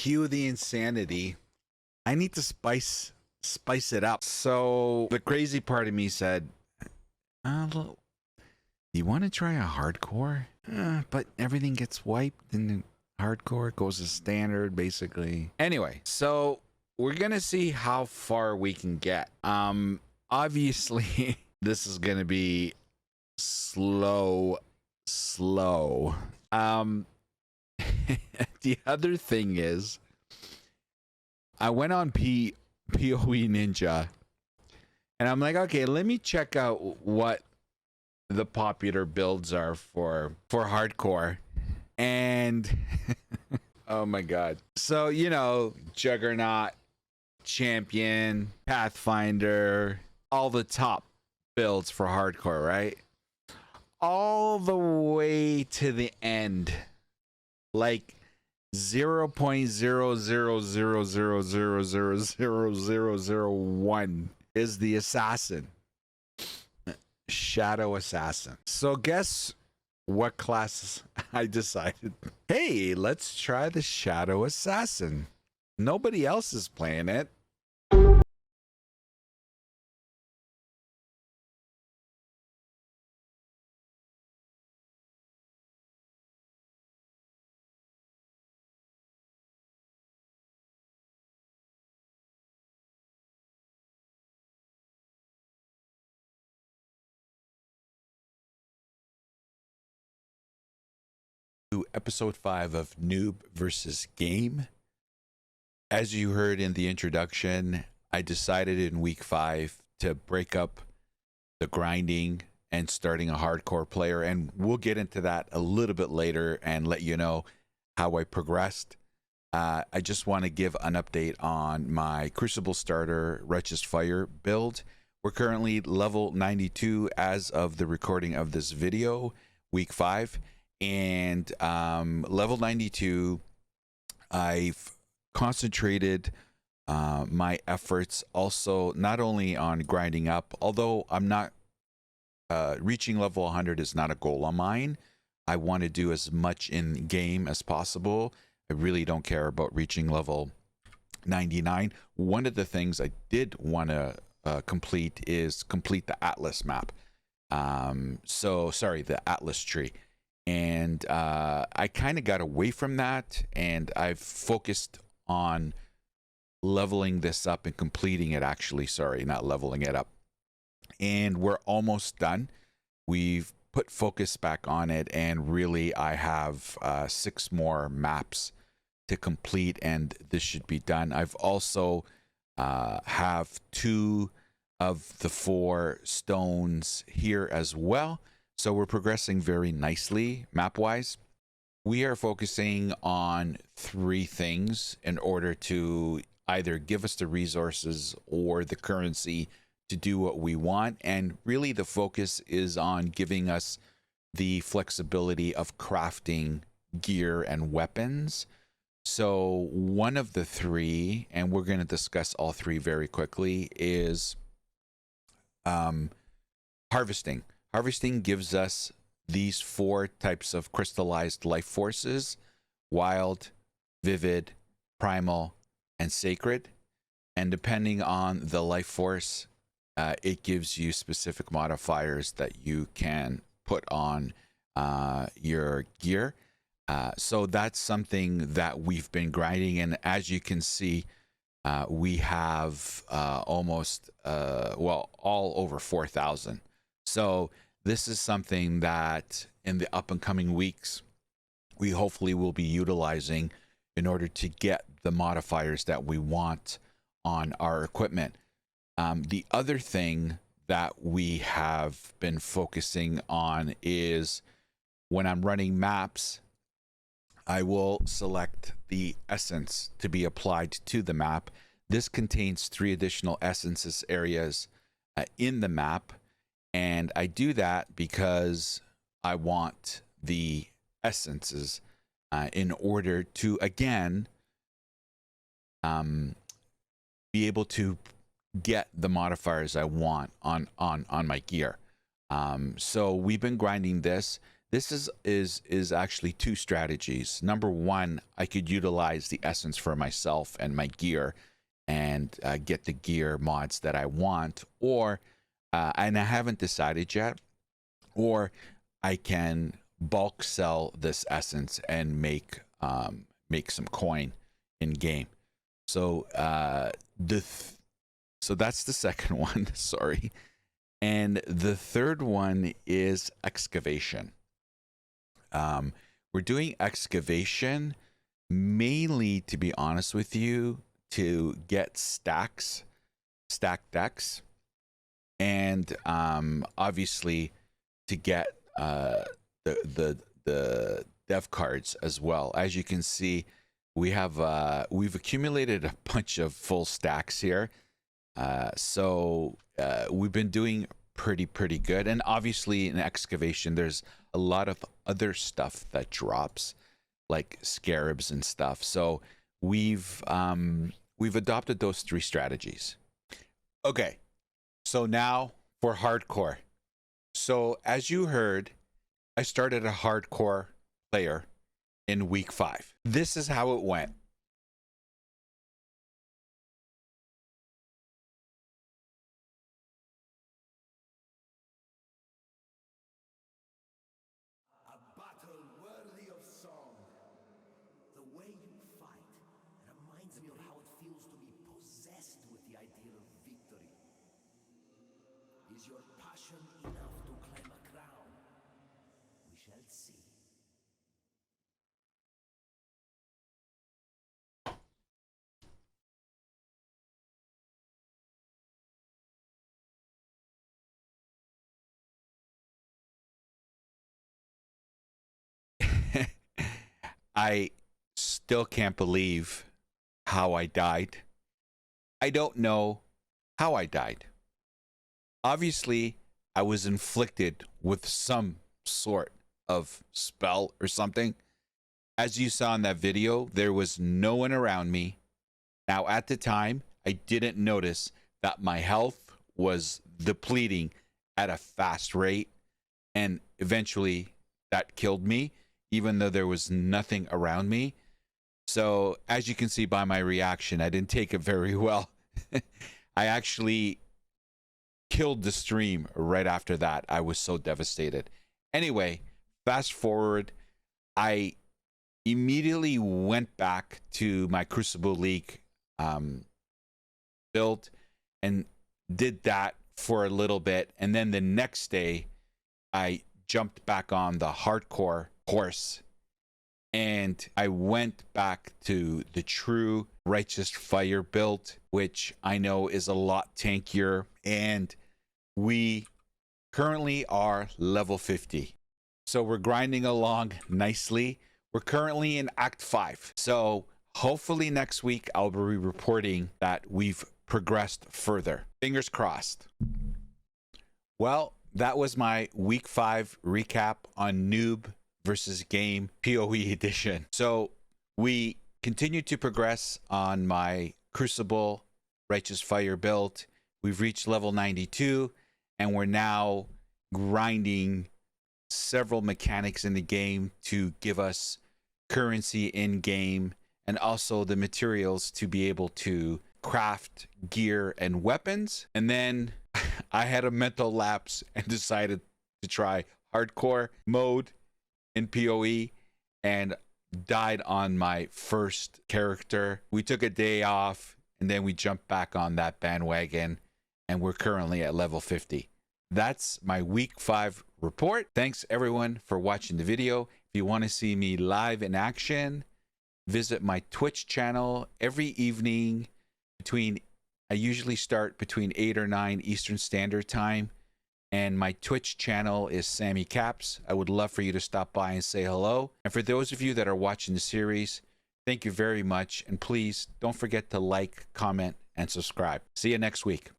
cue the insanity. I need to spice it up. So the crazy part of me said, "Do you want to try a hardcore?" But everything gets wiped and then hardcore goes as standard, basically. Anyway, so we're gonna see how far we can get. Obviously, this is gonna be slow. The other thing is, I went on PoE Ninja, and I'm like, okay, let me check out what the popular builds are for hardcore, and oh my god. So, you know, Juggernaut, Champion, Pathfinder, all the top builds for hardcore, right? All the way to the end, like 0.00000000001 is the assassin, Shadow Assassin. So guess what class I decided? Hey, let's try the Shadow Assassin. Nobody else is playing it. To episode 5 of Noob versus Game. As you heard in the introduction, I decided in week 5 to break up the grinding and starting a hardcore player, and we'll get into that a little bit later and let you know how I progressed. I just want to give an update on my Crucible Starter Righteous Fire build. We're currently level 92 as of the recording of this video, week 5. And level 92, I've concentrated my efforts also not only on grinding up, although I'm not reaching level 100 is not a goal of mine. I want to do as much in game as possible. I really don't care about reaching level 99. One of the things I did want to complete is complete the Atlas map. The Atlas tree. And I kind of got away from that, and I've focused on leveling this up and completing it. Actually, sorry, not leveling it up. And we're almost done. We've put focus back on it, and really I have 6 more maps to complete, and this should be done. I've also have 2 of the 4 stones here as well. So we're progressing very nicely map-wise. We are focusing on 3 things in order to either give us the resources or the currency to do what we want. And really the focus is on giving us the flexibility of crafting gear and weapons. So one of the 3, and we're going to discuss all 3 very quickly, is harvesting. Harvesting gives us these 4 types of crystallized life forces: wild, vivid, primal, and sacred. And depending on the life force, it gives you specific modifiers that you can put on your gear. So that's something that we've been grinding. And as you can see, we have almost, all over 4,000. So this is something that in the up and coming weeks, we hopefully will be utilizing in order to get the modifiers that we want on our equipment. The other thing that we have been focusing on is when I'm running maps, I will select the essence to be applied to the map. This contains 3 additional essences areas in the map. And I do that because I want the essences in order to, again, be able to get the modifiers I want on my gear. So we've been grinding this. This is actually two strategies. Number one, I could utilize the essence for myself and my gear, and get the gear mods that I want, or and I haven't decided yet, or I can bulk sell this essence and make some coin in game. So so that's the second one. Sorry. And the third one is excavation. We're doing excavation mainly, to be honest with you, to get stacked decks, and obviously to get the dev cards as well. As you can see, we've accumulated a bunch of full stacks here, so we've been doing pretty good. And obviously in excavation there's a lot of other stuff that drops, like scarabs and stuff. So we've adopted those three strategies. Okay, so now for hardcore. So as you heard, I started a hardcore player in week 5. This is how it went. Is your passion enough to claim a crown? We shall see. I still can't believe how I died. I don't know how I died. Obviously, I was inflicted with some sort of spell or something. As you saw in that video, there was no one around me. Now, at the time, I didn't notice that my health was depleting at a fast rate, and eventually that killed me, even though there was nothing around me. So, as you can see by my reaction, I didn't take it very well. I actually killed the stream right after that. I was so devastated. Anyway, fast forward, I immediately went back to my Crucible League build and did that for a little bit. And then the next day, I jumped back on the hardcore horse and I went back to the true Righteous Fire build, which I know is a lot tankier. And we currently are level 50. So we're grinding along nicely. We're currently in Act 5. So hopefully next week I'll be reporting that we've progressed further. Fingers crossed. Well, that was my week 5 recap on Noob versus Game PoE edition. So we continue to progress on my Crucible Righteous Fire build. We've reached level 92 and we're now grinding several mechanics in the game to give us currency in game and also the materials to be able to craft gear and weapons. And then I had a mental lapse and decided to try hardcore mode in PoE and died on my first character. We took a day off and then we jumped back on that bandwagon and we're currently at level 50. That's my week 5 report. Thanks everyone for watching the video. If you want to see me live in action, visit my Twitch channel every evening I usually start between 8 or 9 Eastern Standard Time. And my Twitch channel is Sammy Caps. I would love for you to stop by and say hello. And for those of you that are watching the series, thank you very much. And please don't forget to like, comment, and subscribe. See you next week.